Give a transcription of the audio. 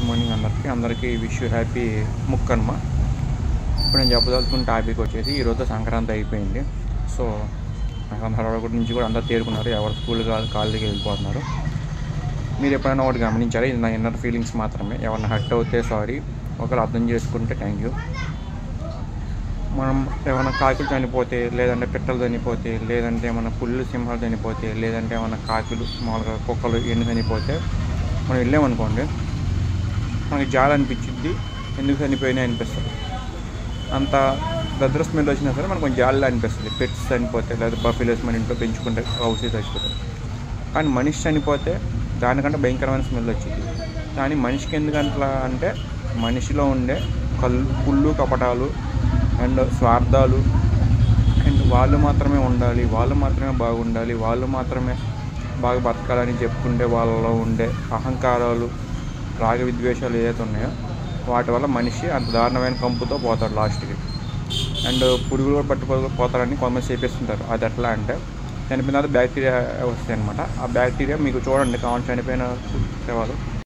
Morning అందరికీ wish you happy Mukkanuma. ఇప్పుడు నేను చెప్పదలుచుకున్న టాపిక్ వచ్చేసి ఈరోజు సంక్రాంతి అయిపోయింది. సో హడావుడి నుంచి కూడా అందరూ తేరుకున్నారు, ఎవరు స్కూల్ కాలేజీకి వెళ్ళిపోతున్నారు. మీరు ఎప్పుడైనా ఒకటి గమనించారా? ఇది నా ఇన్నర్ ఫీలింగ్స్ మాత్రమే. ఎవరైనా హర్ట్ అవుతే సారీ, ఒకరు అర్థం చేసుకుంటే థ్యాంక్ యూ. మనం ఏమైనా కాకులు చనిపోతే, లేదంటే పిట్టలు చనిపోతే, లేదంటే ఏమైనా పుల్లు సింహాలు చనిపోతే, లేదంటే ఏమైనా కాకులు మామూలుగా కుక్కలు ఎన్ని చనిపోతే మనం వెళ్ళామనుకోండి, మనకి జాలి అనిపించింది, ఎందుకు చనిపోయినా అనిపిస్తుంది. అంత దద్ర స్మెల్ వచ్చినా సరే మనకు కొంచెం జాలిగా అనిపిస్తుంది. పెట్స్ చనిపోతే లేదా బఫెలోస్ మన ఇంట్లో పెంచుకుంటే హౌసెస్ చచ్చిపోతాయి. కానీ మనిషి చనిపోతే దానికంటే భయంకరమైన స్మెల్ వచ్చింది. కానీ మనిషికి ఎందుకంటలా అంటే మనిషిలో ఉండే కుళ్ళు కపటాలు అండ్ స్వార్థాలు అండ్ వాళ్ళు మాత్రమే ఉండాలి, వాళ్ళు మాత్రమే బాగుండాలి, వాళ్ళు మాత్రమే బాగా బతకాలని చెప్పుకుంటే వాళ్ళలో ఉండే అహంకారాలు, రాగ విద్వేషాలు ఏదైతే ఉన్నాయో వాటి వల్ల మనిషి అంత దారుణమైన కంపుతో పోతాడు లాస్ట్కి. అండ్ పురుగులు కూడా పట్టుకుపోతారని కొంతమంది చేపిస్తుంటారు. అది ఎట్లా అంటే చనిపోయిన తర్వాత బ్యాక్టీరియా వస్తాయి అనమాట. ఆ బ్యాక్టీరియా మీకు చూడండి, కావాలి చనిపోయిన వాళ్ళు